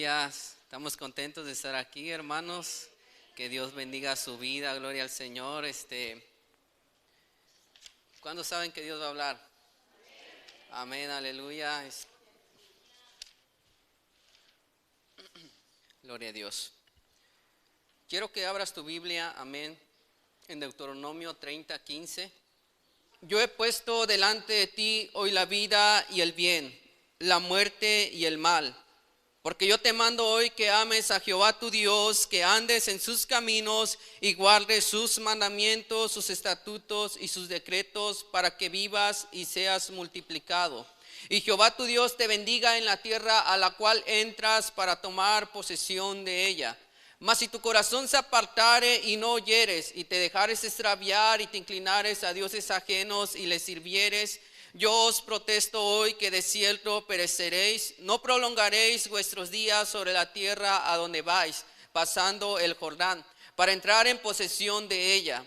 aleluya. Estamos contentos de estar aquí, hermanos. Que Dios bendiga su vida, gloria al Señor. ¿Cuándo saben que Dios va a hablar? Amén, aleluya. Gloria a Dios. Quiero que abras tu Biblia, amén, en Deuteronomio 30:15. Yo he puesto delante de ti hoy la vida y el bien, la muerte y el mal. Porque yo te mando hoy que ames a Jehová tu Dios, que andes en sus caminos y guardes sus mandamientos, sus estatutos y sus decretos, para que vivas y seas multiplicado. Y Jehová tu Dios te bendiga en la tierra a la cual entras para tomar posesión de ella. Mas si tu corazón se apartare y no oyeres, y te dejares extraviar y te inclinares a dioses ajenos y les sirvieres, yo os protesto hoy que de cierto pereceréis, no prolongaréis vuestros días sobre la tierra a donde vais, pasando el Jordán, para entrar en posesión de ella.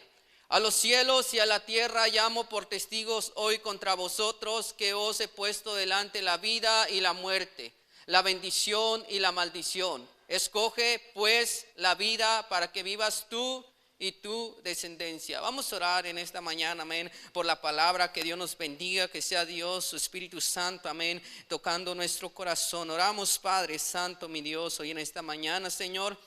A los cielos y a la tierra llamo por testigos hoy contra vosotros, que os he puesto delante la vida y la muerte, la bendición y la maldición. Escoge pues la vida para que vivas tú y tu descendencia. Vamos a orar en esta mañana, amén, por la palabra. Que Dios nos bendiga, que sea Dios, su Espíritu Santo, amén, tocando nuestro corazón. Oramos, Padre Santo, mi Dios, hoy en esta mañana, Señor.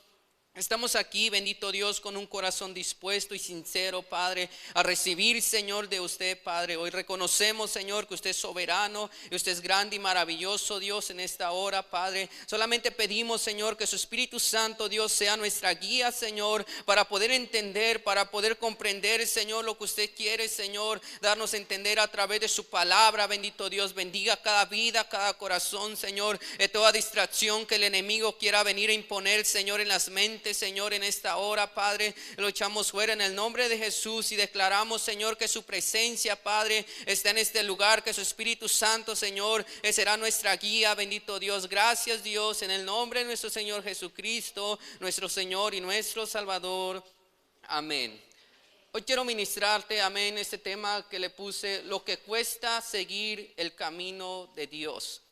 Estamos aquí, bendito Dios, con un corazón dispuesto y sincero, Padre, a recibir, Señor, de usted, Padre. Hoy reconocemos, Señor, que usted es soberano y usted es grande y maravilloso, Dios, en esta hora, Padre. Solamente pedimos, Señor, que su Espíritu Santo, Dios, sea nuestra guía, Señor, para poder entender, para poder comprender, Señor, lo que usted quiere, Señor, darnos a entender a través de su palabra. Bendito Dios, bendiga cada vida, cada corazón, Señor, de toda distracción que el enemigo quiera venir a imponer, Señor, en las mentes, Señor, en esta hora, Padre, lo echamos fuera en el nombre de Jesús y declaramos, Señor, que su presencia, Padre, está en este lugar, que su Espíritu Santo, Señor, será nuestra guía. Bendito Dios, gracias, Dios, en el nombre de nuestro Señor Jesucristo, nuestro Señor y nuestro Salvador. Amén. Hoy quiero ministrarte, amén, este tema que le puse: lo que cuesta seguir el camino de Dios.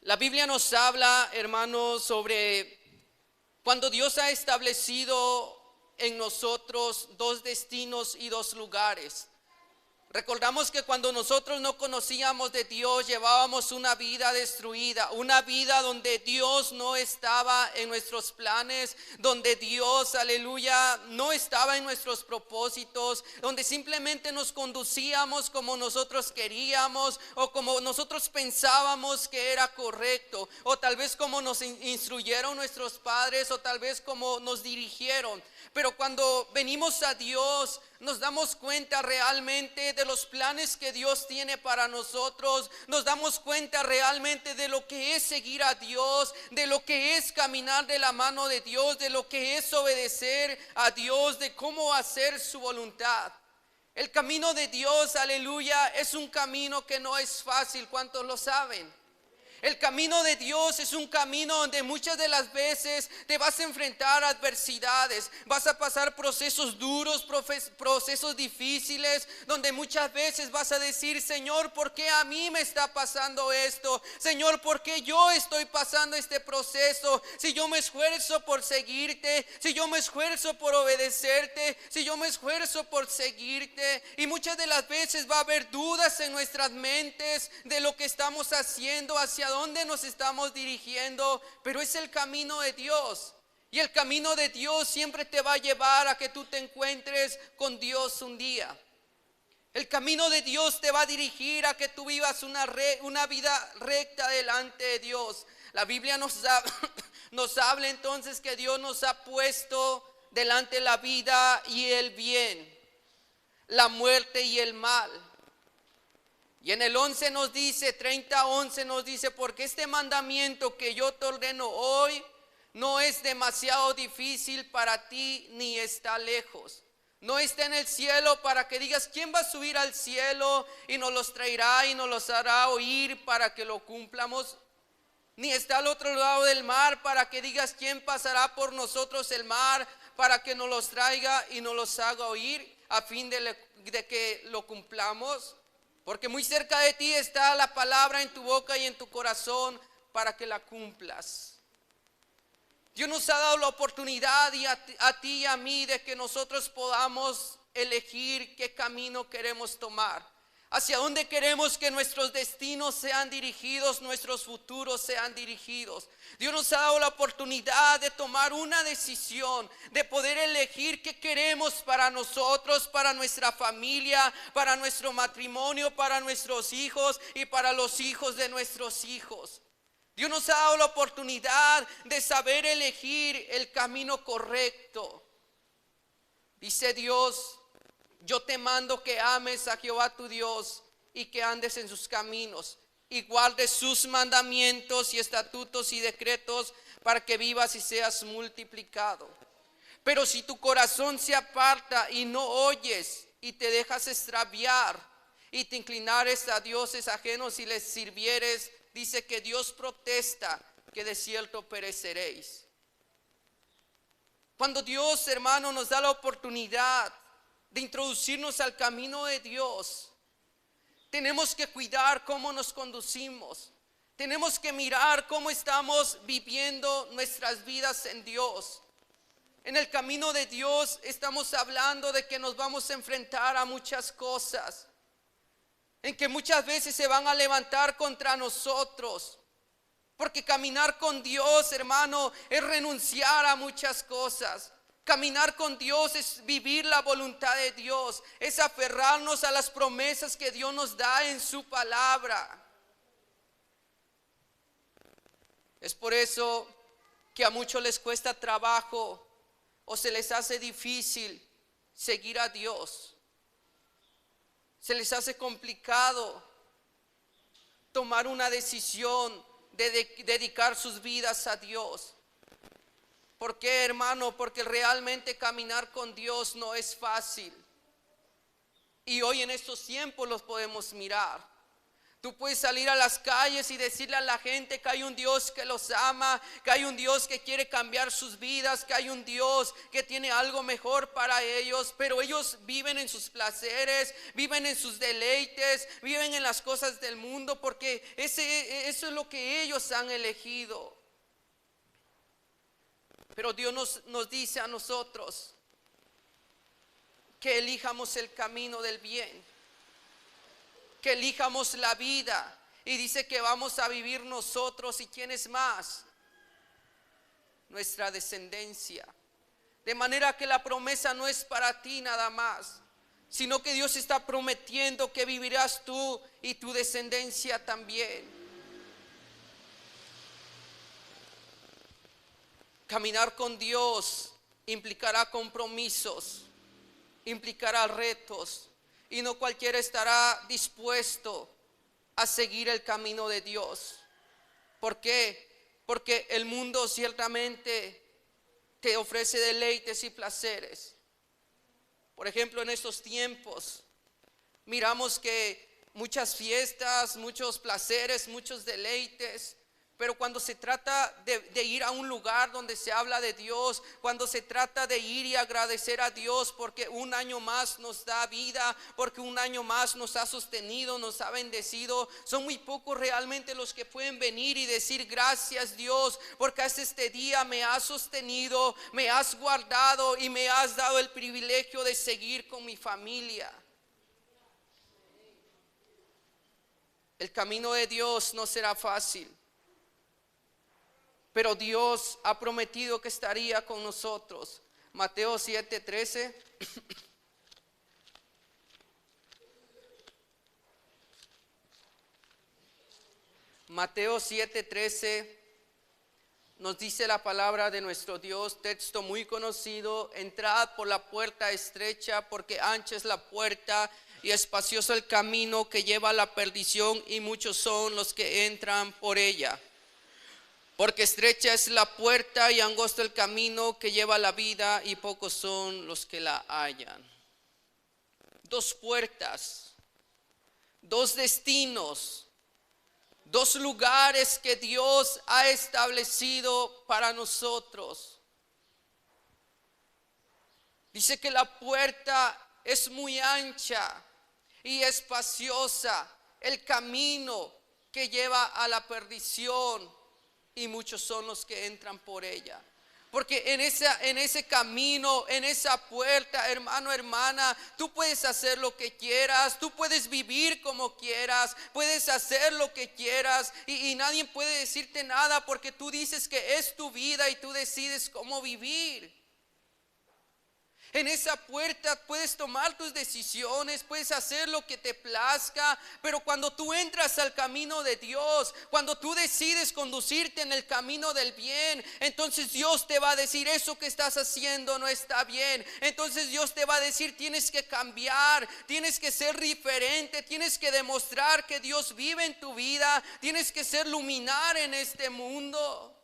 La Biblia nos habla, hermanos, sobre cuando Dios ha establecido en nosotros dos destinos y dos lugares. Recordamos que cuando nosotros no conocíamos de Dios, llevábamos una vida destruida, una vida donde Dios no estaba en nuestros planes, donde Dios, aleluya, no estaba en nuestros propósitos, donde simplemente nos conducíamos como nosotros queríamos o como nosotros pensábamos que era correcto, o tal vez como nos instruyeron nuestros padres, o tal vez como nos dirigieron. Pero cuando venimos a Dios, nos damos cuenta realmente de los planes que Dios tiene para nosotros. Nos damos cuenta realmente de lo que es seguir a Dios, de lo que es caminar de la mano de Dios, de lo que es obedecer a Dios, de cómo hacer su voluntad. El camino de Dios, aleluya, es un camino que no es fácil. ¿Cuántos lo saben? El camino de Dios es un camino donde muchas de las veces te vas a enfrentar a adversidades, vas a pasar procesos duros, procesos difíciles, donde muchas veces vas a decir: Señor, ¿por qué a mí me está pasando esto? Señor, ¿por qué yo estoy pasando este proceso? Si yo me esfuerzo por seguirte, si yo me esfuerzo por obedecerte, si yo me esfuerzo por seguirte. Y muchas de las veces va a haber dudas en nuestras mentes de lo que estamos haciendo, hacia dónde nos estamos dirigiendo, pero es el camino de Dios. Y el camino de Dios siempre te va a llevar a que tú te encuentres con Dios un día. El camino de Dios te va a dirigir a que tú vivas una vida recta delante de Dios. La Biblia nos habla entonces que Dios nos ha puesto delante la vida y el bien, la muerte y el mal. Y en el 11 nos dice, 30:11 nos dice: porque este mandamiento que yo te ordeno hoy no es demasiado difícil para ti, ni está lejos. No está en el cielo para que digas: ¿quién va a subir al cielo y nos los traerá y nos los hará oír para que lo cumplamos? Ni está al otro lado del mar para que digas: ¿quién pasará por nosotros el mar para que nos los traiga y nos los haga oír a fin de que lo cumplamos? Porque muy cerca de ti está la palabra en tu boca y en tu corazón para que la cumplas. Dios nos ha dado la oportunidad y a ti y a mí de que nosotros podamos elegir qué camino queremos tomar. Hacia dónde queremos que nuestros destinos sean dirigidos, nuestros futuros sean dirigidos. Dios nos ha dado la oportunidad de tomar una decisión, de poder elegir qué queremos para nosotros, para nuestra familia, para nuestro matrimonio, para nuestros hijos y para los hijos de nuestros hijos. Dios nos ha dado la oportunidad de saber elegir el camino correcto. Dice Dios: yo te mando que ames a Jehová tu Dios y que andes en sus caminos y guardes sus mandamientos y estatutos y decretos para que vivas y seas multiplicado. Pero si tu corazón se aparta y no oyes y te dejas extraviar y te inclinares a dioses ajenos y les sirvieres, dice que Dios protesta que de cierto pereceréis. Cuando Dios, hermano, nos da la oportunidad de introducirnos al camino de Dios, tenemos que cuidar cómo nos conducimos. Tenemos que mirar cómo estamos viviendo nuestras vidas en Dios. En el camino de Dios estamos hablando de que nos vamos a enfrentar a muchas cosas, en que muchas veces se van a levantar contra nosotros. Porque caminar con Dios, hermano, es renunciar a muchas cosas. Caminar con Dios es vivir la voluntad de Dios, es aferrarnos a las promesas que Dios nos da en su palabra. Es por eso que a muchos les cuesta trabajo o se les hace difícil seguir a Dios. Se les hace complicado tomar una decisión de dedicar sus vidas a Dios. ¿Por qué, hermano? Porque realmente caminar con Dios no es fácil. Y hoy en estos tiempos los podemos mirar. Tú puedes salir a las calles y decirle a la gente que hay un Dios que los ama, que hay un Dios que quiere cambiar sus vidas, que hay un Dios que tiene algo mejor para ellos, pero ellos viven en sus placeres, viven en sus deleites, viven en las cosas del mundo, porque eso es lo que ellos han elegido. Pero Dios nos dice a nosotros que elijamos el camino del bien, que elijamos la vida, y dice que vamos a vivir nosotros y quiénes más, nuestra descendencia. De manera que la promesa no es para ti nada más, sino que Dios está prometiendo que vivirás tú y tu descendencia también. Caminar con Dios implicará compromisos, implicará retos, y no cualquiera estará dispuesto a seguir el camino de Dios. ¿Por qué? Porque el mundo ciertamente te ofrece deleites y placeres. Por ejemplo, en estos tiempos miramos que muchas fiestas, muchos placeres, muchos deleites. Pero cuando se trata de ir a un lugar donde se habla de Dios, cuando se trata de ir y agradecer a Dios porque un año más nos da vida, porque un año más nos ha sostenido, nos ha bendecido, son muy pocos realmente los que pueden venir y decir: gracias Dios, porque hasta este día me has sostenido, me has guardado y me has dado el privilegio de seguir con mi familia. El camino de Dios no será fácil, pero Dios ha prometido que estaría con nosotros. Mateo 7:13. Mateo 7:13 nos dice la palabra de nuestro Dios, texto muy conocido: entrad por la puerta estrecha, porque ancha es la puerta y espacioso el camino que lleva a la perdición, y muchos son los que entran por ella. Porque estrecha es la puerta y angosto el camino que lleva a la vida, y pocos son los que la hallan. Dos puertas, dos destinos, dos lugares que Dios ha establecido para nosotros. Dice que la puerta es muy ancha y espaciosa, el camino que lleva a la perdición, y muchos son los que entran por ella. Porque en ese camino, en esa puerta, hermano, hermana, tú puedes hacer lo que quieras, tú puedes vivir como quieras, puedes hacer lo que quieras y nadie puede decirte nada porque tú dices que es tu vida y tú decides cómo vivir. En esa puerta puedes tomar tus decisiones, puedes hacer lo que te plazca, pero cuando tú entras al camino de Dios, cuando tú decides conducirte en el camino del bien, entonces Dios te va a decir: eso que estás haciendo no está bien. Entonces Dios te va a decir: tienes que cambiar, tienes que ser diferente, tienes que demostrar que Dios vive en tu vida, tienes que ser luminar en este mundo.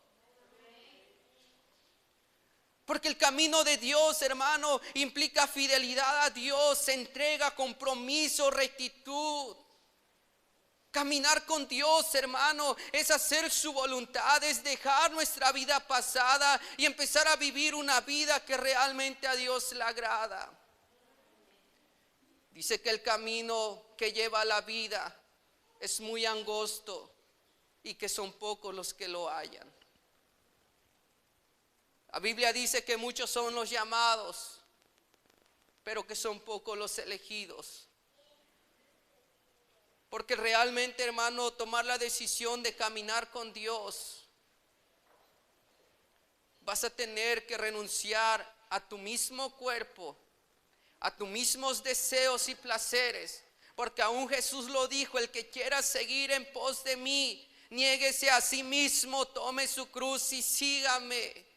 Porque el camino de Dios, hermano, implica fidelidad a Dios, entrega, compromiso, rectitud. Caminar con Dios, hermano, es hacer su voluntad, es dejar nuestra vida pasada y empezar a vivir una vida que realmente a Dios le agrada. Dice que el camino que lleva a la vida es muy angosto y que son pocos los que lo hallan. La Biblia dice que muchos son los llamados, pero que son pocos los elegidos. Porque realmente, hermano, tomar la decisión de caminar con Dios, vas a tener que renunciar a tu mismo cuerpo, a tus mismos deseos y placeres. Porque aún Jesús lo dijo: el que quiera seguir en pos de mí, niéguese a sí mismo, tome su cruz y sígame.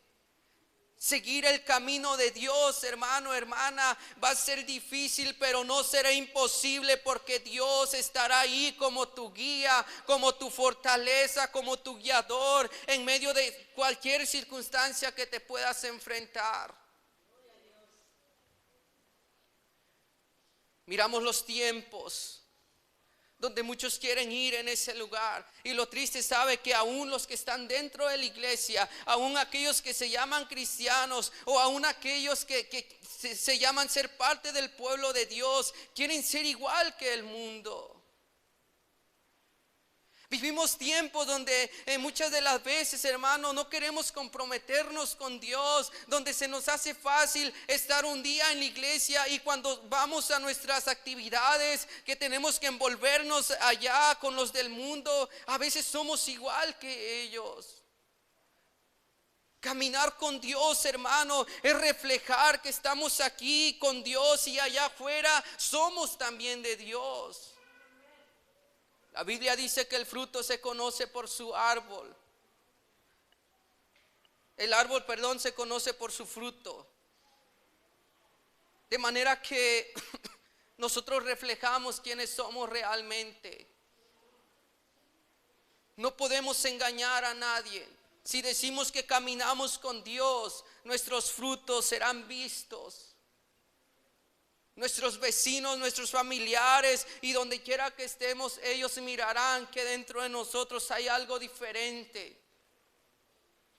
Seguir el camino de Dios, hermano, hermana, va a ser difícil, pero no será imposible, porque Dios estará ahí como tu guía, como tu fortaleza, como tu guiador en medio de cualquier circunstancia que te puedas enfrentar. Miramos los tiempos donde muchos quieren ir en ese lugar, y lo triste, sabe, que aún los que están dentro de la iglesia, aún aquellos que se llaman cristianos, o aún aquellos que se llaman ser parte del pueblo de Dios, quieren ser igual que el mundo. Vivimos tiempos donde muchas de las veces, hermano, no queremos comprometernos con Dios, donde se nos hace fácil estar un día en la iglesia y cuando vamos a nuestras actividades, que tenemos que envolvernos allá con los del mundo, a veces somos igual que ellos. Caminar con Dios, hermano, es reflejar que estamos aquí con Dios y allá afuera somos también de Dios. La Biblia dice que el fruto se conoce por su árbol. El árbol, se conoce por su fruto. De manera que nosotros reflejamos quiénes somos realmente. No podemos engañar a nadie. Si decimos que caminamos con Dios, nuestros frutos serán vistos. Nuestros vecinos, nuestros familiares y donde quiera que estemos, ellos mirarán que dentro de nosotros hay algo diferente,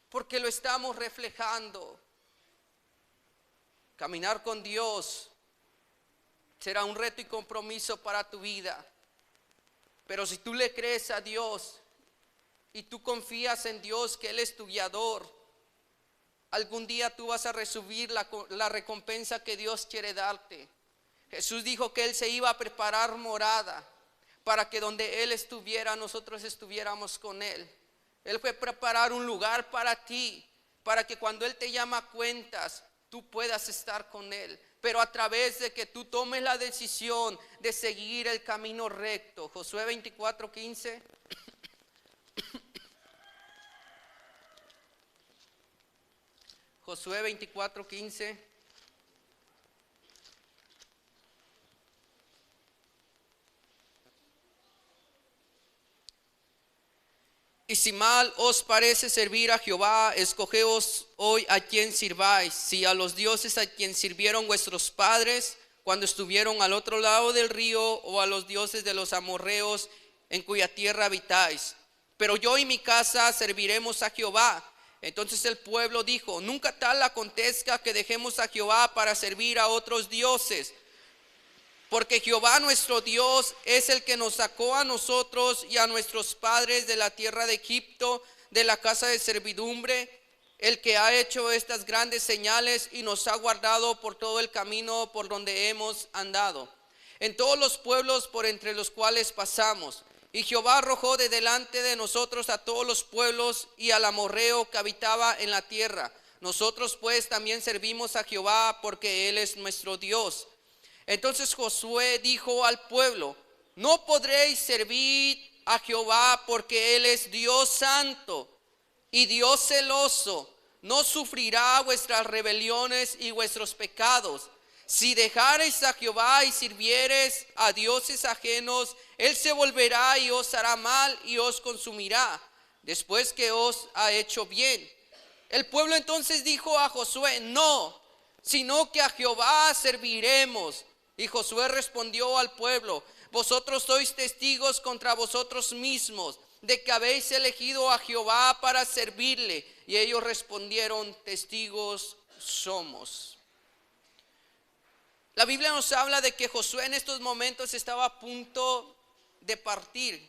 porque lo estamos reflejando. Caminar con Dios será un reto y compromiso para tu vida, pero si tú le crees a Dios y tú confías en Dios, que Él es tu guiador, algún día tú vas a recibir la recompensa que Dios quiere darte. Jesús dijo que Él se iba a preparar morada para que donde Él estuviera, nosotros estuviéramos con Él. Él fue a preparar un lugar para ti, para que cuando Él te llama a cuentas, tú puedas estar con Él. Pero a través de que tú tomes la decisión de seguir el camino recto. Josué 24:15. Josué 24:15. Y si mal os parece servir a Jehová, escogeos hoy a quien sirváis, si a los dioses a quien sirvieron vuestros padres cuando estuvieron al otro lado del río, o a los dioses de los amorreos en cuya tierra habitáis. Pero yo y mi casa serviremos a Jehová. Entonces el pueblo dijo: nunca tal acontezca que dejemos a Jehová para servir a otros dioses. Porque Jehová nuestro Dios es el que nos sacó a nosotros y a nuestros padres de la tierra de Egipto, de la casa de servidumbre. el que ha hecho estas grandes señales y nos ha guardado por todo el camino por donde hemos andado, en todos los pueblos por entre los cuales pasamos. Y Jehová arrojó de delante de nosotros a todos los pueblos y al amorreo que habitaba en la tierra. Nosotros pues también servimos a Jehová porque Él es nuestro Dios. Entonces Josué dijo al pueblo: no podréis servir a Jehová porque Él es Dios santo y Dios celoso. No sufrirá vuestras rebeliones y vuestros pecados. Si dejareis a Jehová y sirviereis a dioses ajenos, Él se volverá y os hará mal y os consumirá, después que os ha hecho bien. El pueblo entonces dijo a Josué: no, sino que a Jehová serviremos. Y Josué respondió al pueblo: vosotros sois testigos contra vosotros mismos de que habéis elegido a Jehová para servirle. Y ellos respondieron: testigos somos. La Biblia nos habla de que Josué en estos momentos estaba a punto de partir.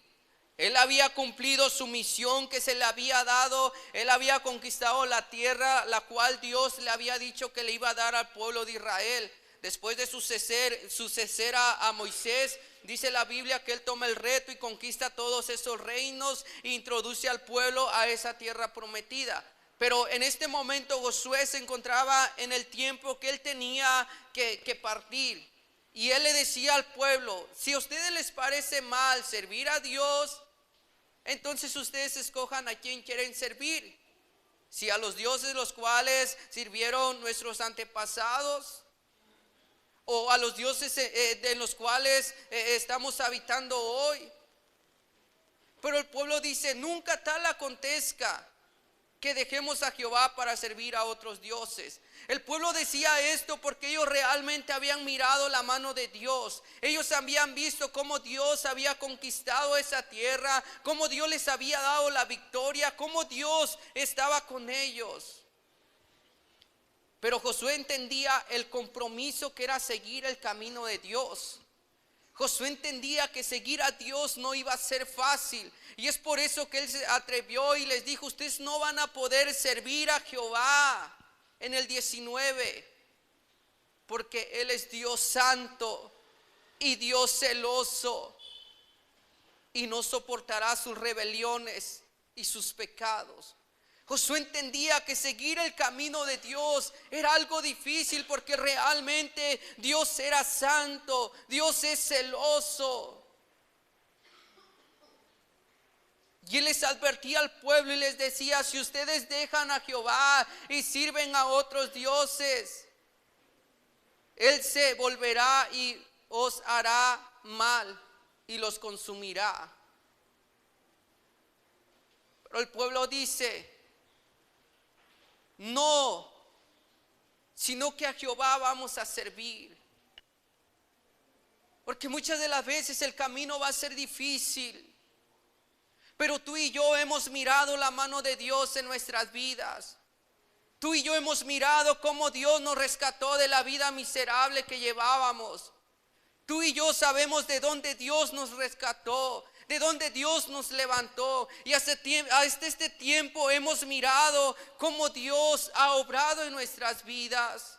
Él había cumplido su misión que se le había dado. Él había conquistado la tierra, la cual Dios le había dicho que le iba a dar al pueblo de Israel. Después de suceder a Moisés, dice la Biblia que él toma el reto y conquista todos esos reinos e introduce al pueblo a esa tierra prometida. Pero en este momento Josué se encontraba en el tiempo que él tenía que partir. Y él le decía al pueblo: si a ustedes les parece mal servir a Dios, entonces ustedes escojan a quién quieren servir. Si a los dioses los cuales sirvieron nuestros antepasados, o a los dioses de los cuales estamos habitando hoy. Pero el pueblo dice: nunca tal acontezca que dejemos a Jehová para servir a otros dioses. El pueblo decía esto porque ellos realmente habían mirado la mano de Dios. Ellos habían visto cómo Dios había conquistado esa tierra, cómo Dios les había dado la victoria, cómo Dios estaba con ellos. Pero Josué entendía el compromiso que era seguir el camino de Dios. Josué entendía que seguir a Dios no iba a ser fácil. Y es por eso que él se atrevió y les dijo: ustedes no van a poder servir a Jehová en el 19, porque Él es Dios santo y Dios celoso, y no soportará sus rebeliones y sus pecados. Josué entendía que seguir el camino de Dios era algo difícil, porque realmente Dios era santo, Dios es celoso. Y él les advertía al pueblo y les decía: si ustedes dejan a Jehová y sirven a otros dioses, Él se volverá y os hará mal y los consumirá. Pero el pueblo dice: no, sino que a Jehová vamos a servir. Porque muchas de las veces el camino va a ser difícil, pero tú y yo hemos mirado la mano de Dios en nuestras vidas. Tú y yo hemos mirado cómo Dios nos rescató de la vida miserable que llevábamos. Tú y yo sabemos de dónde Dios nos rescató, de dónde Dios nos levantó. Y hasta este tiempo hemos mirado cómo Dios ha obrado en nuestras vidas.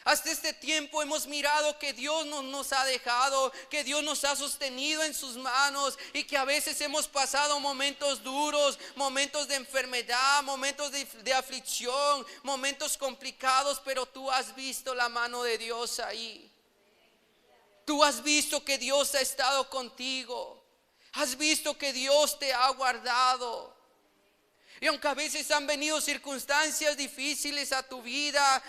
Hasta este tiempo hemos mirado que Dios no nos ha dejado, que Dios nos ha sostenido en sus manos, y que a veces hemos pasado momentos duros, momentos de enfermedad, momentos de aflicción, momentos complicados, pero tú has visto la mano de Dios ahí. Tú has visto que Dios ha estado contigo, has visto que Dios te ha guardado. Y aunque a veces han venido circunstancias difíciles a tu vida,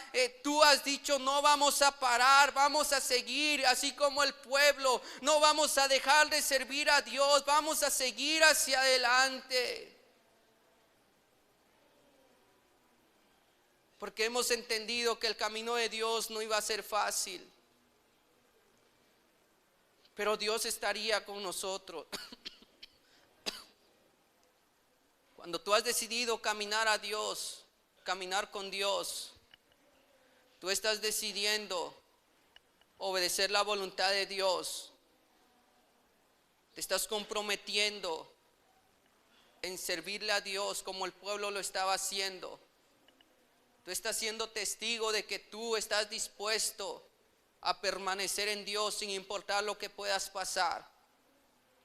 tú has dicho: no vamos a parar, vamos a seguir, así como el pueblo. No vamos a dejar de servir a Dios, vamos a seguir hacia adelante. Porque hemos entendido que el camino de Dios no iba a ser fácil, pero Dios estaría con nosotros. Cuando tú has decidido caminar a Dios, caminar con Dios, tú estás decidiendo obedecer la voluntad de Dios. Te estás comprometiendo en servirle a Dios como el pueblo lo estaba haciendo. Tú estás siendo testigo de que tú estás dispuesto a permanecer en Dios sin importar lo que puedas pasar.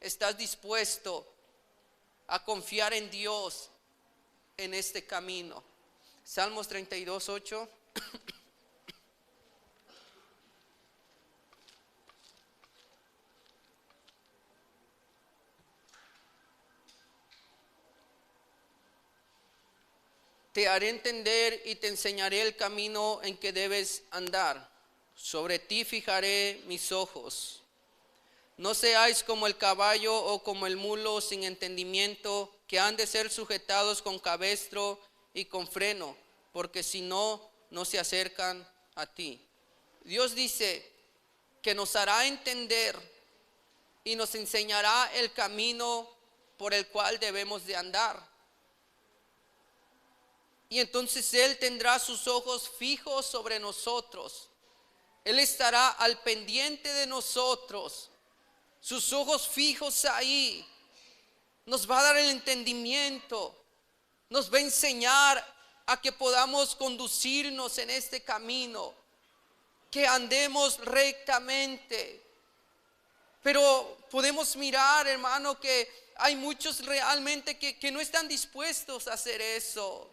Estás dispuesto a confiar en Dios en este camino. Salmos 32:8. Te haré entender y te enseñaré el camino en que debes andar. Sobre ti fijaré mis ojos. No seáis como el caballo o como el mulo sin entendimiento, que han de ser sujetados con cabestro y con freno, porque si no, no se acercan a ti. Dios dice que nos hará entender y nos enseñará el camino por el cual debemos de andar. Y entonces Él tendrá sus ojos fijos sobre nosotros. Él estará al pendiente de nosotros. Sus ojos fijos ahí. Nos va a dar el entendimiento. Nos va a enseñar a que podamos conducirnos en este camino. Que andemos rectamente. Pero podemos mirar, hermano, que hay muchos realmente que no están dispuestos a hacer eso.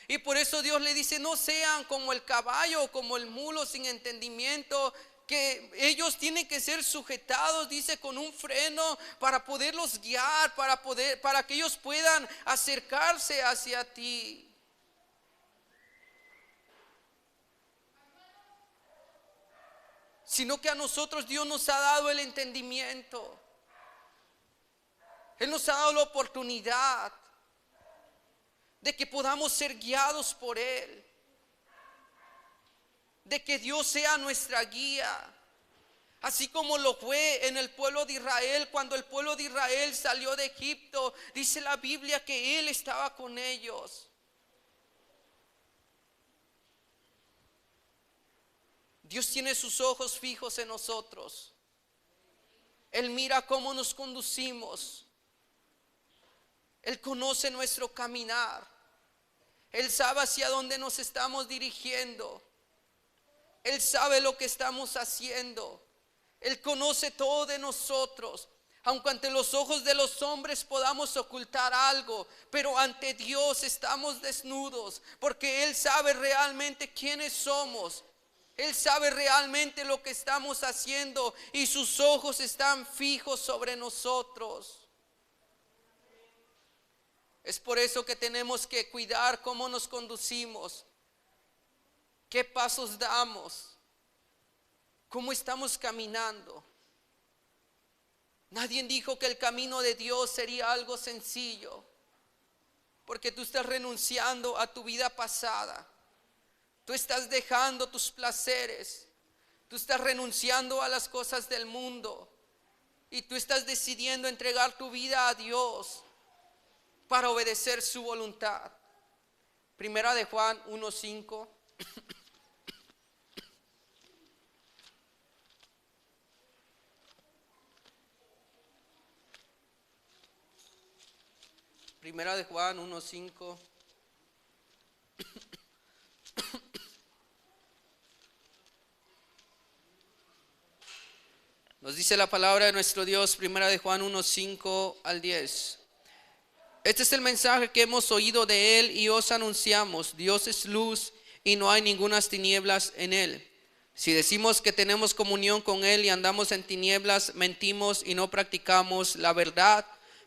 Y por eso Dios le dice, no sean como el caballo o como el mulo sin entendimiento, que ellos tienen que ser sujetados, dice, con un freno para poderlos guiar, para que ellos puedan acercarse hacia ti. Sino que a nosotros Dios nos ha dado el entendimiento. Él nos ha dado la oportunidad de que podamos ser guiados por Él, de que Dios sea nuestra guía, así como lo fue en el pueblo de Israel. Cuando el pueblo de Israel salió de Egipto, dice la Biblia que Él estaba con ellos. Dios tiene sus ojos fijos en nosotros. Él mira cómo nos conducimos. Él conoce nuestro caminar. Él sabe hacia dónde nos estamos dirigiendo. Él sabe lo que estamos haciendo. Él conoce todo de nosotros. Aunque ante los ojos de los hombres podamos ocultar algo, pero ante Dios estamos desnudos, porque Él sabe realmente quiénes somos. Él sabe realmente lo que estamos haciendo y sus ojos están fijos sobre nosotros. Es por eso que tenemos que cuidar cómo nos conducimos, qué pasos damos, cómo estamos caminando. Nadie dijo que el camino de Dios sería algo sencillo, porque tú estás renunciando a tu vida pasada, tú estás dejando tus placeres, tú estás renunciando a las cosas del mundo y tú estás decidiendo entregar tu vida a Dios para obedecer su voluntad. Primera de Juan 1:5. Primera de Juan 1:5. Nos dice la palabra de nuestro Dios, Primera de Juan 1:5 al 10. Este es el mensaje que hemos oído de Él y os anunciamos: Dios es luz y no hay ningunas tinieblas en Él. Si decimos que tenemos comunión con Él y andamos en tinieblas, mentimos y no practicamos la verdad.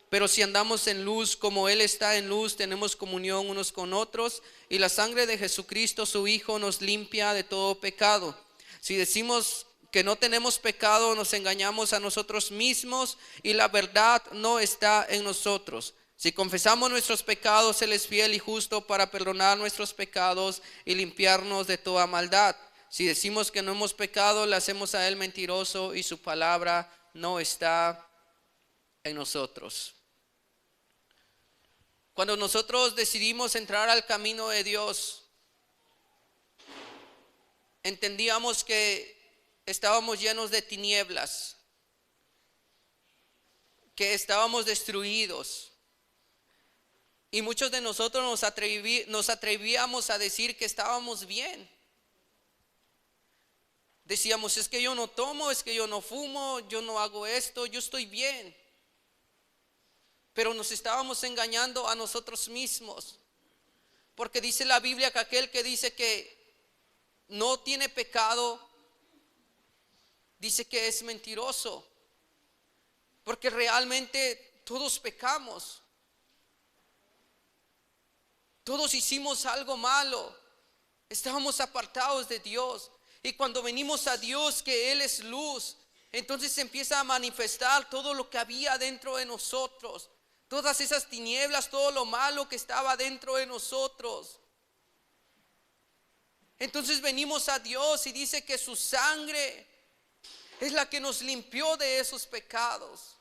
Pero si andamos en luz como Él está en luz, tenemos comunión unos con otros, y la sangre de Jesucristo su Hijo nos limpia de todo pecado. Si decimos que no tenemos pecado, nos engañamos a nosotros mismos y la verdad no está en nosotros. Si confesamos nuestros pecados, Él es fiel y justo para perdonar nuestros pecados y limpiarnos de toda maldad. Si decimos que no hemos pecado, le hacemos a Él mentiroso y su palabra no está en nosotros. Cuando nosotros decidimos entrar al camino de Dios, entendíamos que estábamos llenos de tinieblas, que estábamos destruidos. Y muchos de nosotros nos atrevíamos a decir que estábamos bien. Decíamos, es que yo no tomo, es que yo no fumo, yo no hago esto, yo estoy bien. Pero nos estábamos engañando a nosotros mismos. Porque dice la Biblia que aquel que dice que no tiene pecado, dice que es mentiroso. Porque realmente todos pecamos. Todos hicimos algo malo. Estábamos apartados de Dios. Y cuando venimos a Dios, que Él es luz, entonces se empieza a manifestar todo lo que había dentro de nosotros. Todas esas tinieblas, todo lo malo que estaba dentro de nosotros. Entonces venimos a Dios y dice que su sangre es la que nos limpió de esos pecados.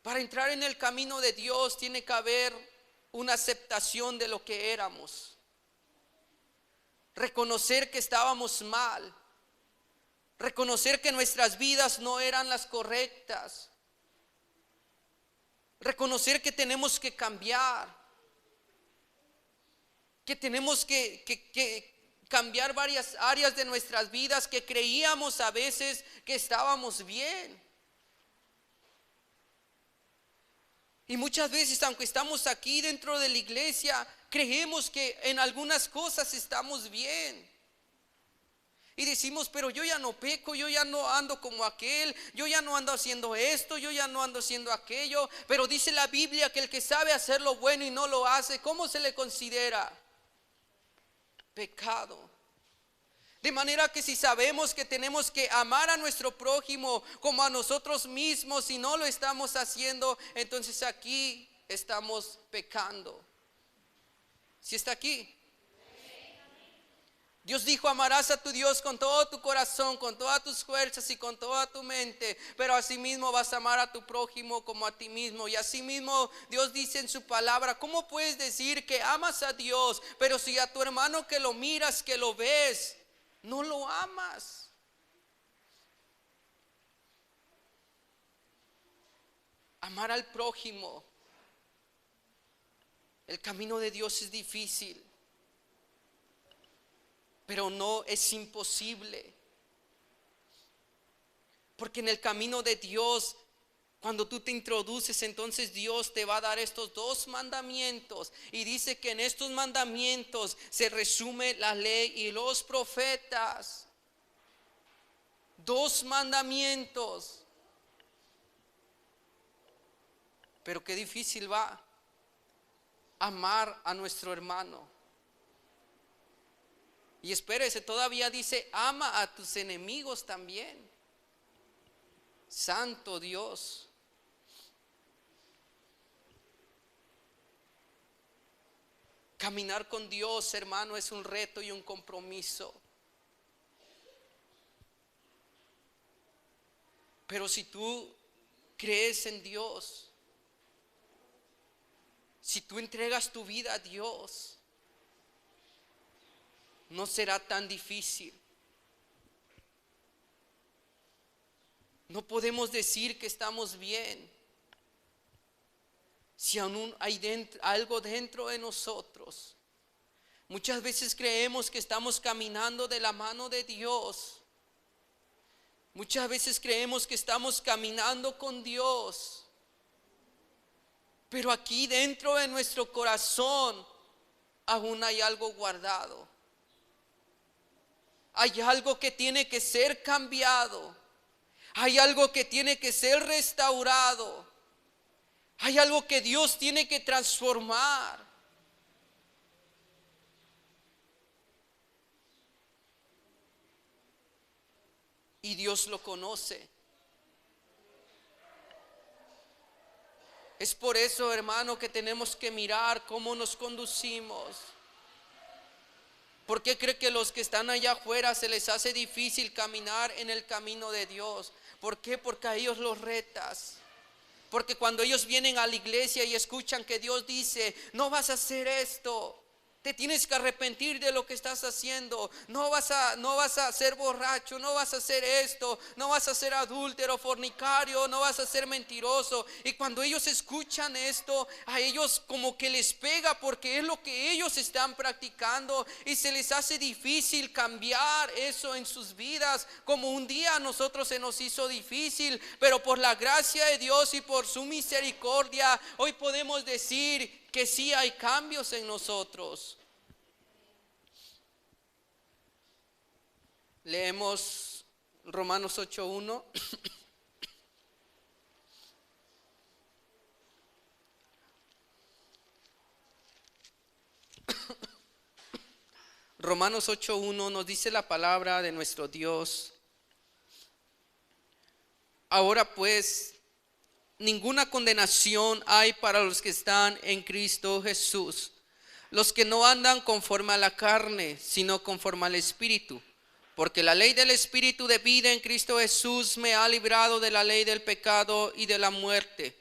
Para entrar en el camino de Dios tiene que haber una aceptación de lo que éramos. Reconocer que estábamos mal. Reconocer que nuestras vidas no eran las correctas. Reconocer que tenemos que cambiar. Que tenemos que cambiar varias áreas de nuestras vidas que creíamos a veces que estábamos bien. Y muchas veces, aunque estamos aquí dentro de la iglesia, creemos que en algunas cosas estamos bien. Y decimos, pero yo ya no peco, yo ya no ando como aquel, yo ya no ando haciendo esto, yo ya no ando haciendo aquello. Pero dice la Biblia que el que sabe hacer lo bueno y no lo hace, ¿cómo se le considera? Pecado. De manera que si sabemos que tenemos que amar a nuestro prójimo como a nosotros mismos y no lo estamos haciendo, entonces aquí estamos pecando. ¿Sí está aquí? Dios dijo, amarás a tu Dios con todo tu corazón, con todas tus fuerzas y con toda tu mente, pero asimismo vas a amar a tu prójimo como a ti mismo. Y asimismo Dios dice en su palabra, ¿cómo puedes decir que amas a Dios, pero si a tu hermano que lo miras, que lo ves, no lo amas? Amar al prójimo. El camino de Dios es difícil, pero no es imposible. Porque en el camino de Dios, cuando tú te introduces, entonces Dios te va a dar estos 2 mandamientos. Y dice que en estos mandamientos se resume la ley y los profetas. 2 mandamientos. Pero qué difícil va amar a nuestro hermano. Y espérese, todavía dice, ama a tus enemigos también. Santo Dios. Caminar con Dios, hermano, es un reto y un compromiso. Pero si tú crees en Dios, si tú entregas tu vida a Dios, no será tan difícil. No podemos decir que estamos bien si aún hay algo dentro de nosotros. Muchas veces creemos que estamos caminando de la mano de Dios. Muchas veces creemos que estamos caminando con Dios. Pero aquí dentro de nuestro corazón aún hay algo guardado. Hay algo que tiene que ser cambiado. Hay algo que tiene que ser restaurado. Hay algo que Dios tiene que transformar. Y Dios lo conoce. Es por eso, hermano, que tenemos que mirar cómo nos conducimos. ¿Por qué cree que los que están allá afuera se les hace difícil caminar en el camino de Dios? ¿Por qué? Porque a ellos los retas. Porque cuando ellos vienen a la iglesia y escuchan que Dios dice, no vas a hacer esto, Te tienes que arrepentir de lo que estás haciendo. No vas a ser borracho, no vas a hacer esto, no vas a ser adúltero, fornicario, no vas a ser mentiroso. Y cuando ellos escuchan esto, a ellos como que les pega, porque es lo que ellos están practicando y se les hace difícil cambiar eso en sus vidas, como un día a nosotros se nos hizo difícil, pero por la gracia de Dios y por su misericordia, hoy podemos decir que sí hay cambios en nosotros. Leemos Romanos 8:1. Romanos 8:1 nos dice la palabra de nuestro Dios. Ahora pues, ninguna condenación hay para los que están en Cristo Jesús, los que no andan conforme a la carne, sino conforme al Espíritu. Porque la ley del Espíritu de vida en Cristo Jesús me ha librado de la ley del pecado y de la muerte.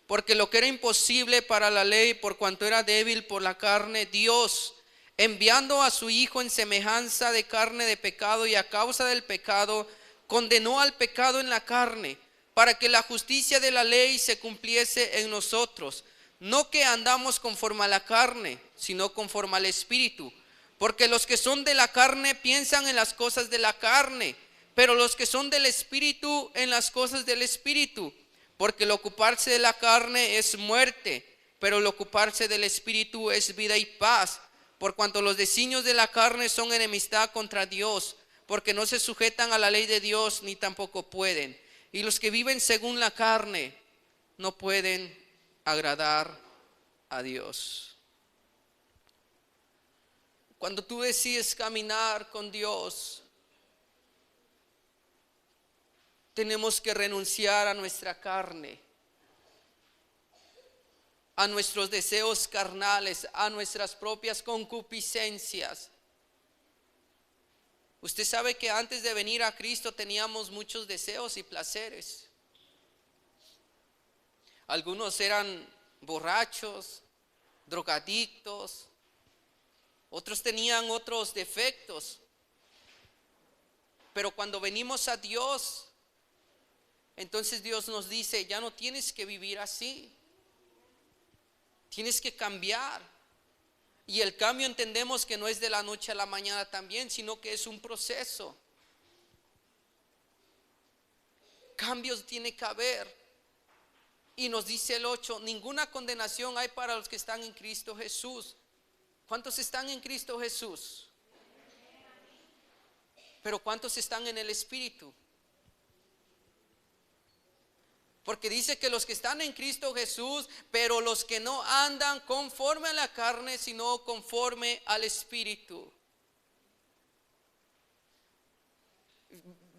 Porque lo que era imposible para la ley, por cuanto era débil por la carne, Dios, enviando a su Hijo en semejanza de carne de pecado y a causa del pecado, condenó al pecado en la carne, para que la justicia de la ley se cumpliese en nosotros. No que andamos conforme a la carne, sino conforme al Espíritu. Porque los que son de la carne piensan en las cosas de la carne, pero los que son del Espíritu en las cosas del Espíritu. Porque el ocuparse de la carne es muerte, pero el ocuparse del Espíritu es vida y paz. Por cuanto los designios de la carne son enemistad contra Dios, porque no se sujetan a la ley de Dios ni tampoco pueden. Y los que viven según la carne no pueden agradar a Dios. Cuando tú decides caminar con Dios, tenemos que renunciar a nuestra carne, a nuestros deseos carnales, a nuestras propias concupiscencias. Usted sabe que antes de venir a Cristo teníamos muchos deseos y placeres. Algunos eran borrachos, drogadictos. Otros tenían otros defectos. Pero cuando venimos a Dios, entonces Dios nos dice, ya no tienes que vivir así. Tienes que cambiar. Y el cambio entendemos que no es de la noche a la mañana también, sino que es un proceso. Cambios tiene que haber. Y nos dice el 8, ninguna condenación hay para los que están en Cristo Jesús. ¿Cuántos están en Cristo Jesús? Pero ¿cuántos están en el Espíritu? Porque dice que los que están en Cristo Jesús, pero los que no andan conforme a la carne, sino conforme al Espíritu.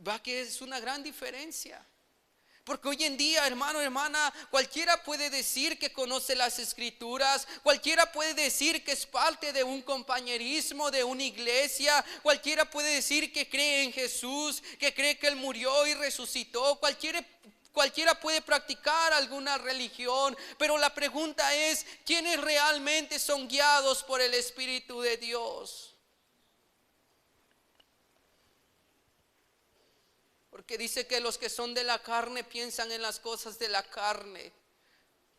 Va que es una gran diferencia. Porque hoy en día, hermano, hermana, cualquiera puede decir que conoce las Escrituras, cualquiera puede decir que es parte de un compañerismo, de una iglesia, cualquiera puede decir que cree en Jesús, que cree que Él murió y resucitó, cualquiera puede practicar alguna religión, pero la pregunta es, ¿quiénes realmente son guiados por el Espíritu de Dios? Porque dice que los que son de la carne piensan en las cosas de la carne,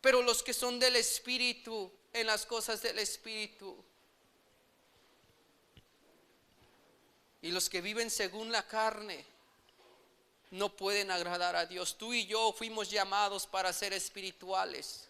pero los que son del Espíritu en las cosas del Espíritu. Y los que viven según la carne no pueden agradar a Dios. Tú y yo fuimos llamados para ser espirituales.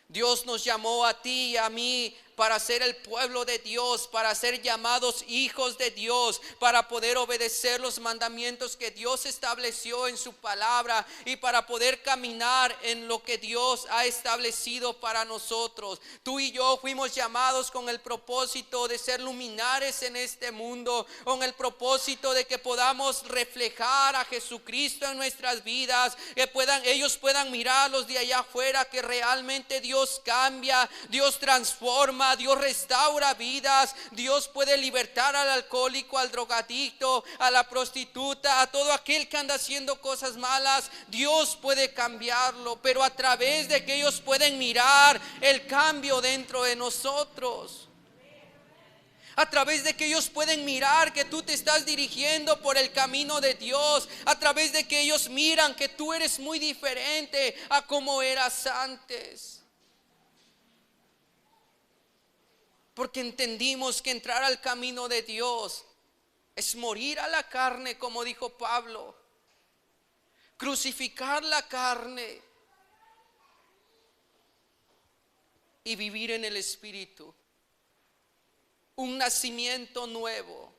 Dios nos llamó a ti y a mí para ser el pueblo de Dios, para ser llamados hijos de Dios, para poder obedecer los mandamientos que Dios estableció en su palabra y para poder caminar en lo que Dios ha establecido para nosotros. Tú y yo fuimos llamados con el propósito de ser luminares en este mundo, con el propósito de que podamos reflejar a Jesucristo en nuestras vidas, que ellos puedan mirar los de allá afuera que realmente Dios cambia, Dios transforma, Dios restaura vidas. Dios puede libertar al alcohólico, al drogadicto, a la prostituta, a todo aquel que anda haciendo cosas malas. Dios puede cambiarlo, pero a través de que ellos pueden mirar el cambio dentro de nosotros. A través de que ellos pueden mirar que tú te estás dirigiendo por el camino de Dios. A través de que ellos miran que tú eres muy diferente a como eras antes. Porque entendimos que entrar al camino de Dios es morir a la carne, como dijo Pablo. Crucificar la carne y vivir en el Espíritu. Un nacimiento nuevo.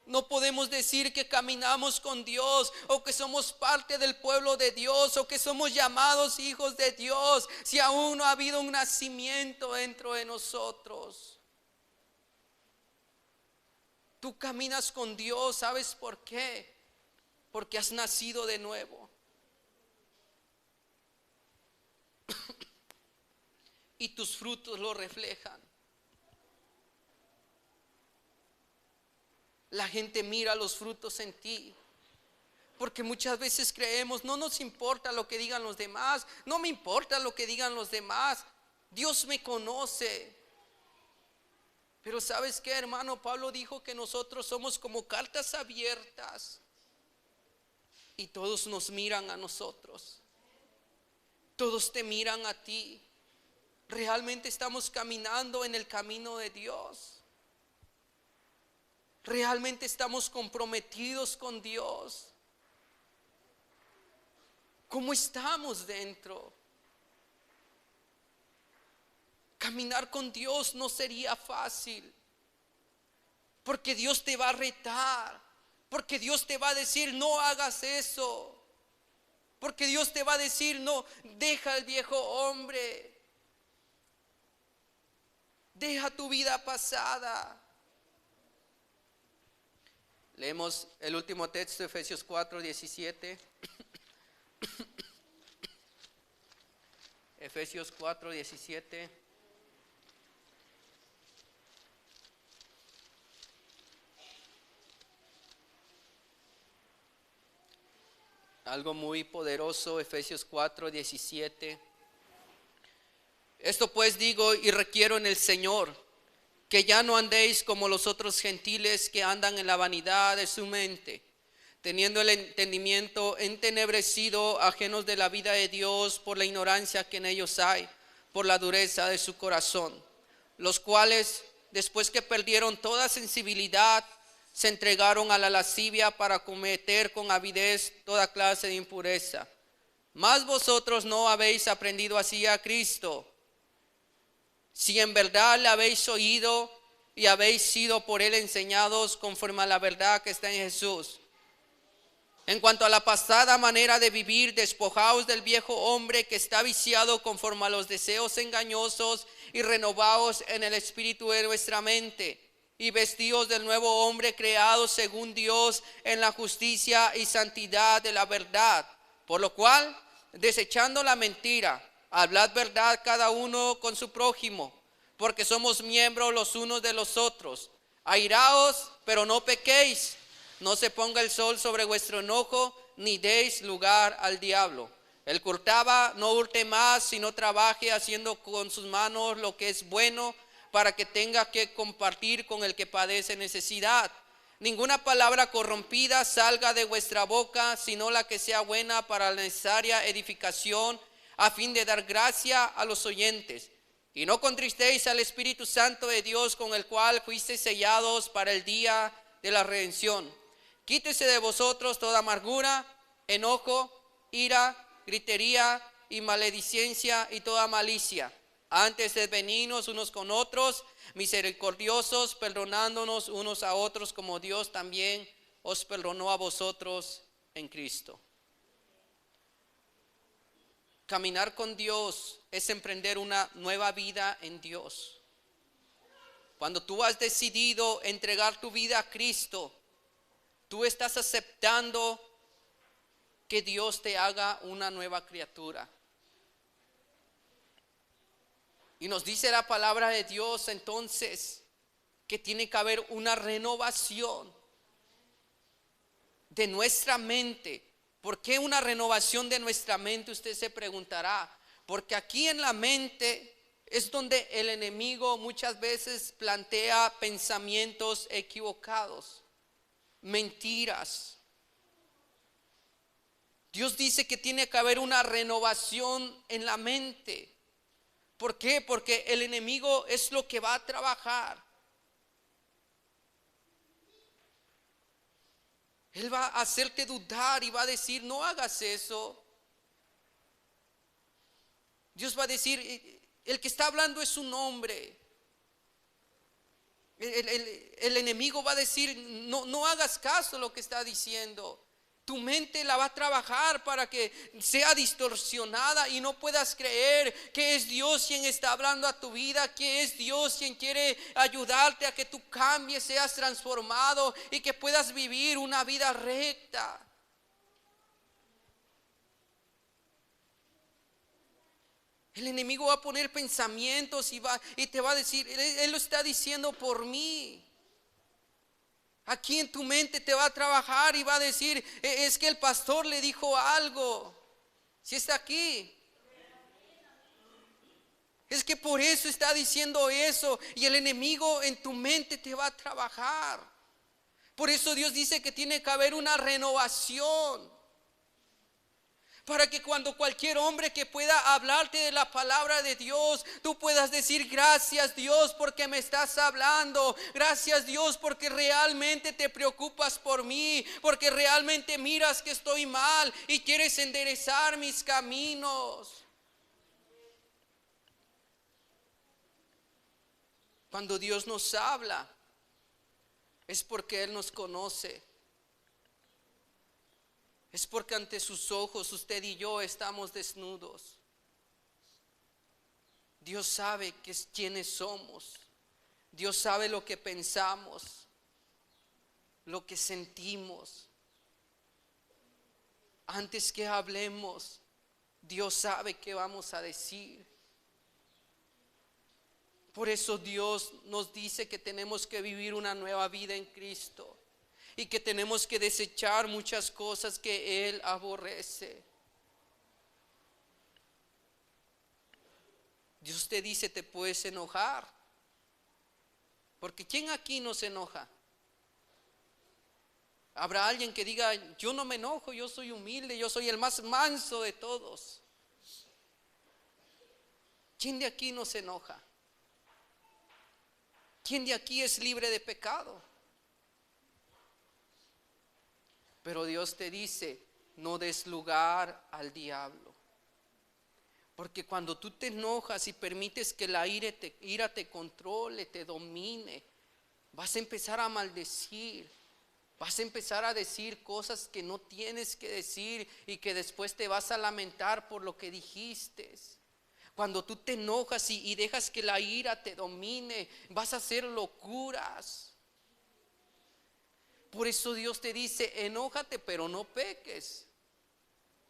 No podemos decir que caminamos con Dios o que somos parte del pueblo de Dios o que somos llamados hijos de Dios si aún no ha habido un nacimiento dentro de nosotros. Tú caminas con Dios, ¿sabes por qué? Porque has nacido de nuevo. Y tus frutos lo reflejan. La gente mira los frutos en ti. Porque muchas veces creemos, no nos importa lo que digan los demás. No me importa lo que digan los demás. Dios me conoce. Pero ¿sabes qué, hermano? Pablo dijo que nosotros somos como cartas abiertas. Y todos nos miran a nosotros. Todos te miran a ti. Realmente estamos caminando en el camino de Dios. Realmente estamos comprometidos con Dios. ¿Cómo estamos dentro? Caminar con Dios no sería fácil. Porque Dios te va a retar. Porque Dios te va a decir, no hagas eso. Porque Dios te va a decir, no, deja el viejo hombre. Deja tu vida pasada. Leemos el último texto, Efesios 4:17. Efesios 4:17. Algo muy poderoso, Efesios 4:17. Esto pues digo y requiero en el Señor, que ya no andéis como los otros gentiles que andan en la vanidad de su mente, teniendo el entendimiento entenebrecido, ajenos de la vida de Dios por la ignorancia que en ellos hay, por la dureza de su corazón, los cuales, después que perdieron toda sensibilidad, se entregaron a la lascivia para cometer con avidez toda clase de impureza. Mas vosotros no habéis aprendido así a Cristo, si en verdad le habéis oído y habéis sido por él enseñados conforme a la verdad que está en Jesús. En cuanto a la pasada manera de vivir, despojaos del viejo hombre que está viciado conforme a los deseos engañosos y renovaos en el espíritu de vuestra mente, y vestíos del nuevo hombre creado según Dios en la justicia y santidad de la verdad. Por lo cual, desechando la mentira, hablad verdad cada uno con su prójimo, porque somos miembros los unos de los otros. Airaos, pero no pequéis. No se ponga el sol sobre vuestro enojo, ni deis lugar al diablo. El que hurtaba, no hurte más, sino trabaje haciendo con sus manos lo que es bueno, para que tenga que compartir con el que padece necesidad. Ninguna palabra corrompida salga de vuestra boca, sino la que sea buena para la necesaria edificación, a fin de dar gracia a los oyentes. Y no contristéis al Espíritu Santo de Dios, con el cual fuisteis sellados para el día de la redención. Quítese de vosotros toda amargura, enojo, ira, gritería y maledicencia y toda malicia. Antes de venirnos unos con otros, misericordiosos, perdonándonos unos a otros, como Dios también os perdonó a vosotros en Cristo. Caminar con Dios es emprender una nueva vida en Dios. Cuando tú has decidido entregar tu vida a Cristo, tú estás aceptando que Dios te haga una nueva criatura. Y nos dice la palabra de Dios entonces que tiene que haber una renovación de nuestra mente. ¿Por qué una renovación de nuestra mente? Usted se preguntará. Porque aquí en la mente es donde el enemigo muchas veces plantea pensamientos equivocados, mentiras. Dios dice que tiene que haber una renovación en la mente. ¿Por qué? Porque el enemigo es lo que va a trabajar. Él va a hacerte dudar y va a decir, no hagas eso. Dios va a decir, el que está hablando es un hombre. El enemigo va a decir, no hagas caso a lo que está diciendo. Tu mente la va a trabajar para que sea distorsionada y no puedas creer que es Dios quien está hablando a tu vida, que es Dios quien quiere ayudarte a que tú cambies, seas transformado y que puedas vivir una vida recta. El enemigo va a poner pensamientos y te va a decir, él lo está diciendo por mí. Aquí en tu mente te va a trabajar y va a decir, es que el pastor le dijo algo. Si está aquí, es que por eso está diciendo eso. Y el enemigo en tu mente te va a trabajar. Por eso Dios dice que tiene que haber una renovación. Para que cuando cualquier hombre que pueda hablarte de la palabra de Dios, tú puedas decir, gracias Dios porque me estás hablando. Gracias Dios porque realmente te preocupas por mí. Porque realmente miras que estoy mal y quieres enderezar mis caminos. Cuando Dios nos habla, es porque Él nos conoce. Es porque ante sus ojos usted y yo estamos desnudos. Dios sabe quiénes somos. Dios sabe lo que pensamos, lo que sentimos. Antes que hablemos, Dios sabe qué vamos a decir. Por eso Dios nos dice que tenemos que vivir una nueva vida en Cristo. Y que tenemos que desechar muchas cosas que Él aborrece. Dios te dice, te puedes enojar. Porque ¿quién aquí no se enoja? Habrá alguien que diga, yo no me enojo, yo soy humilde, yo soy el más manso de todos. ¿Quién de aquí no se enoja? ¿Quién de aquí es libre de pecado? Pero Dios te dice, no des lugar al diablo. Porque cuando tú te enojas y permites que la ira te controle, te domine, vas a empezar a maldecir. Vas a empezar a decir cosas que no tienes que decir y que después te vas a lamentar por lo que dijiste. Cuando tú te enojas y dejas que la ira te domine, vas a hacer locuras. Por eso Dios te dice, enójate pero no peques.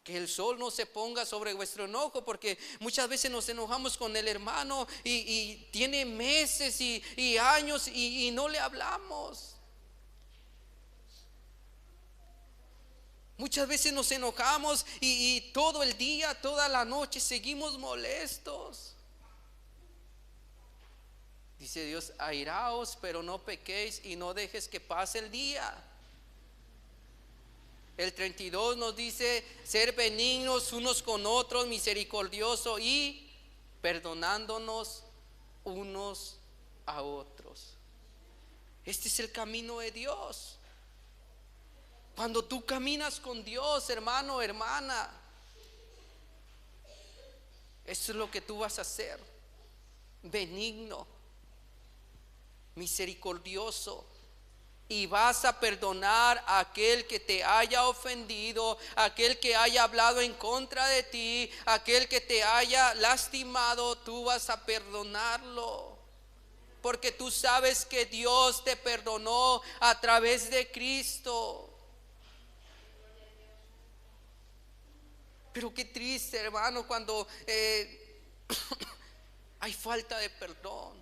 Que el sol no se ponga sobre vuestro enojo, porque muchas veces nos enojamos con el hermano y tiene meses y años y no le hablamos. Muchas veces nos enojamos y todo el día, toda la noche seguimos molestos. Dice Dios, airaos, pero no pequéis y no dejes que pase el día. El 32 nos dice, ser benignos unos con otros, misericordiosos y perdonándonos unos a otros. Este es el camino de Dios. Cuando tú caminas con Dios, hermano, hermana, eso es lo que tú vas a hacer. Benigno, misericordioso, y vas a perdonar a aquel que te haya ofendido, aquel que haya hablado en contra de ti, aquel que te haya lastimado. Tú vas a perdonarlo, porque tú sabes que Dios te perdonó a través de Cristo. Pero qué triste, hermano, cuando hay falta de perdón.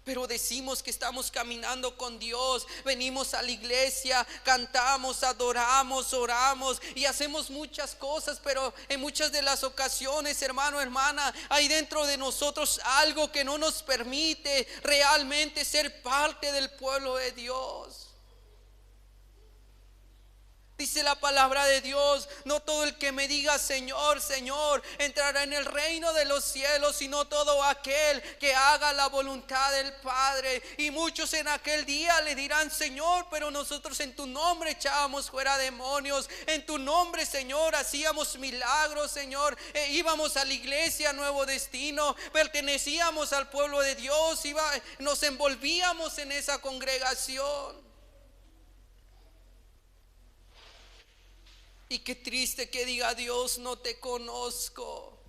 Pero decimos que estamos caminando con Dios, venimos a la iglesia, cantamos, adoramos, oramos y hacemos muchas cosas, pero en muchas de las ocasiones, hermano, hermana, hay dentro de nosotros algo que no nos permite realmente ser parte del pueblo de Dios. Dice la palabra de Dios: no todo el que me diga Señor, Señor, entrará en el reino de los cielos, sino todo aquel que haga la voluntad del Padre. Y muchos en aquel día le dirán: Señor, pero nosotros en tu nombre echábamos fuera demonios, en tu nombre, Señor, hacíamos milagros, Señor, íbamos a la iglesia Nuevo Destino, pertenecíamos al pueblo de Dios, nos envolvíamos en esa congregación. Y qué triste que diga Dios: no te conozco.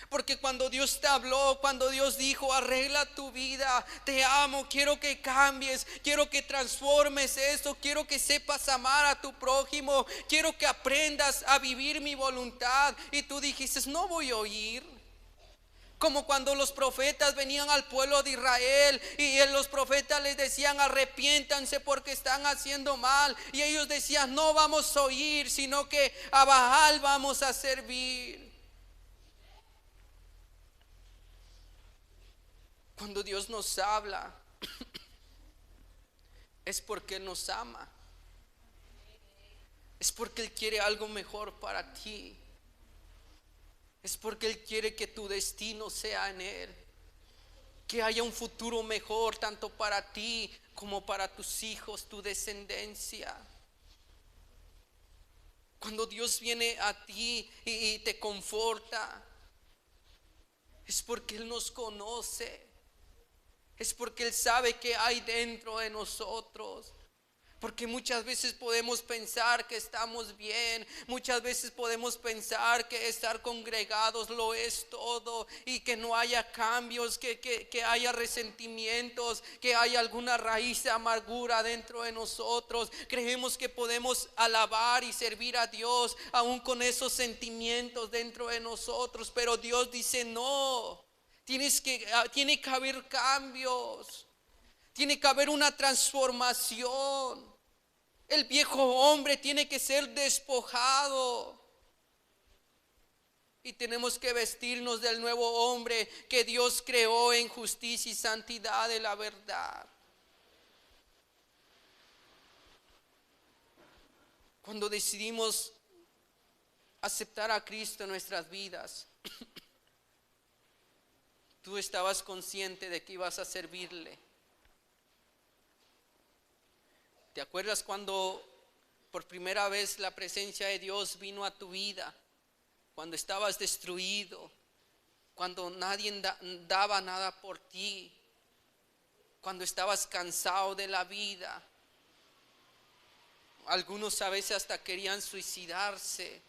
Porque cuando Dios te habló, cuando Dios dijo: arregla tu vida, te amo, quiero que cambies, quiero que transformes esto, quiero que sepas amar a tu prójimo, quiero que aprendas a vivir mi voluntad, y tú dijiste: no voy a oír. Como cuando los profetas venían al pueblo de Israel y los profetas les decían: arrepiéntanse porque están haciendo mal, y ellos decían: no vamos a oír, sino que a Baal vamos a servir. Cuando Dios nos habla es porque Él nos ama, es porque Él quiere algo mejor para ti, es porque Él quiere que tu destino sea en Él, que haya un futuro mejor tanto para ti como para tus hijos, tu descendencia. Cuando Dios viene a ti y te conforta, es porque Él nos conoce, es porque Él sabe que hay dentro de nosotros. Porque muchas veces podemos pensar que estamos bien, muchas veces podemos pensar que estar congregados lo es todo, y que no haya cambios, que haya resentimientos, que haya alguna raíz de amargura dentro de nosotros. Creemos que podemos alabar y servir a Dios aún con esos sentimientos dentro de nosotros, pero Dios dice: no, tiene que haber cambios, tiene que haber una transformación. El viejo hombre tiene que ser despojado y tenemos que vestirnos del nuevo hombre que Dios creó en justicia y santidad de la verdad. Cuando decidimos aceptar a Cristo en nuestras vidas, tú estabas consciente de que ibas a servirle. ¿Te acuerdas cuando por primera vez la presencia de Dios vino a tu vida? Cuando estabas destruido, cuando nadie daba nada por ti, cuando estabas cansado de la vida. Algunos a veces hasta querían suicidarse.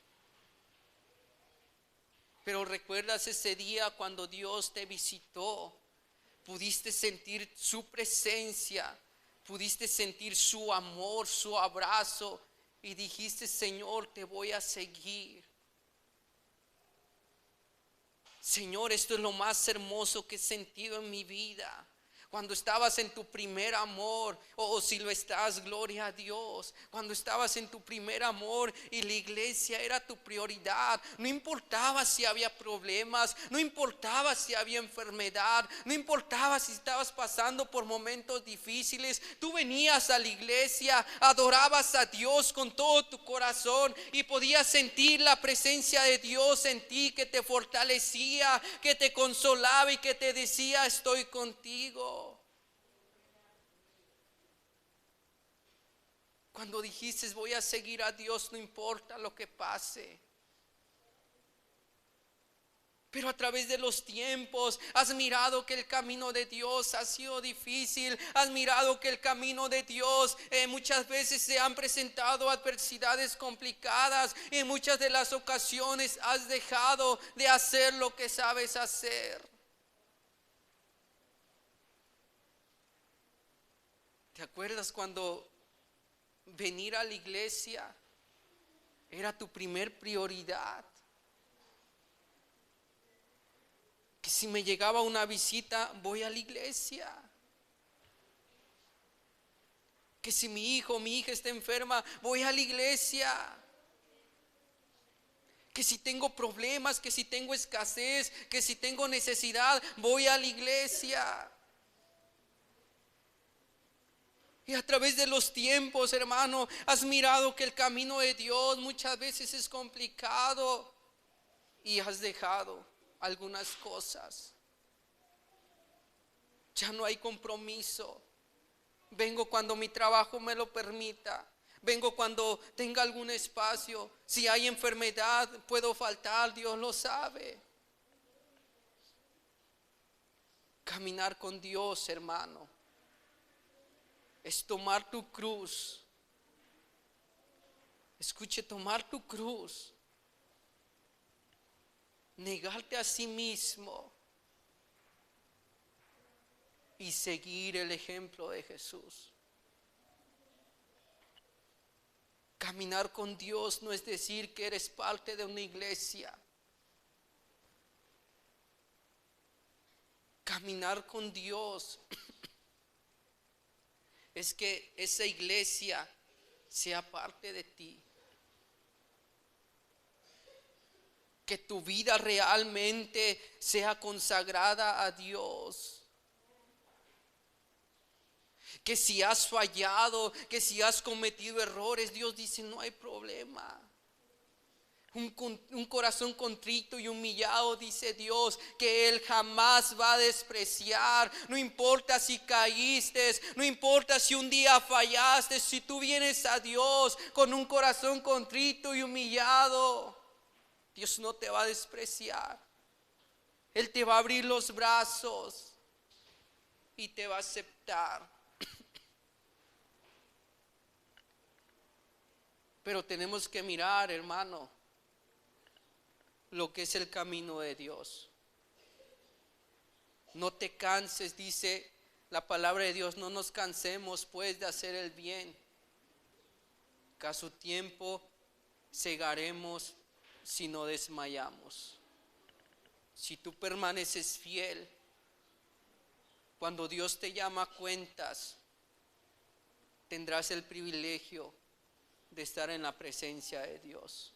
Pero ¿recuerdas ese día cuando Dios te visitó? Pudiste sentir su presencia, pudiste sentir su amor, su abrazo, y dijiste: Señor, te voy a seguir. Señor, esto es lo más hermoso que he sentido en mi vida. Cuando estabas en tu primer amor, o si lo estás, gloria a Dios. Cuando estabas en tu primer amor y la iglesia era tu prioridad, no importaba si había problemas, no importaba si había enfermedad, no importaba si estabas pasando por momentos difíciles. Tú venías a la iglesia, adorabas a Dios con todo tu corazón y podías sentir la presencia de Dios en ti, que te fortalecía, que te consolaba y que te decía: estoy contigo. Cuando dijiste: voy a seguir a Dios, no importa lo que pase. Pero a través de los tiempos has mirado que el camino de Dios ha sido difícil. Has mirado que el camino de Dios muchas veces se han presentado adversidades complicadas. Y en muchas de las ocasiones has dejado de hacer lo que sabes hacer. ¿Te acuerdas cuando venir a la iglesia era tu primer prioridad? Que si me llegaba una visita, voy a la iglesia. Que si mi hijo o mi hija está enferma, voy a la iglesia. Que si tengo problemas, que si tengo escasez, que si tengo necesidad, voy a la iglesia. Y a través de los tiempos, hermano, has mirado que el camino de Dios muchas veces es complicado y has dejado algunas cosas. Ya no hay compromiso. Vengo cuando mi trabajo me lo permita. Vengo cuando tenga algún espacio. Si hay enfermedad, puedo faltar, Dios lo sabe. Caminar con Dios, hermano, es tomar tu cruz. Escuche, tomar tu cruz. Negarte a sí mismo. Y seguir el ejemplo de Jesús. Caminar con Dios no es decir que eres parte de una iglesia. Caminar con Dios es que esa iglesia sea parte de ti. Que tu vida realmente sea consagrada a Dios. Que si has fallado, que si has cometido errores, Dios dice no hay problema. Un corazón contrito y humillado, dice Dios, que Él jamás va a despreciar. No importa si caíste, no importa si un día fallaste, si tú vienes a Dios con un corazón contrito y humillado, Dios no te va a despreciar. Él te va a abrir los brazos y te va a aceptar. Pero tenemos que mirar, hermano, lo que es el camino de Dios. No te canses, dice la palabra de Dios, no nos cansemos pues de hacer el bien, que a su tiempo segaremos si no desmayamos. Si tú permaneces fiel, cuando Dios te llama a cuentas, tendrás el privilegio de estar en la presencia de Dios.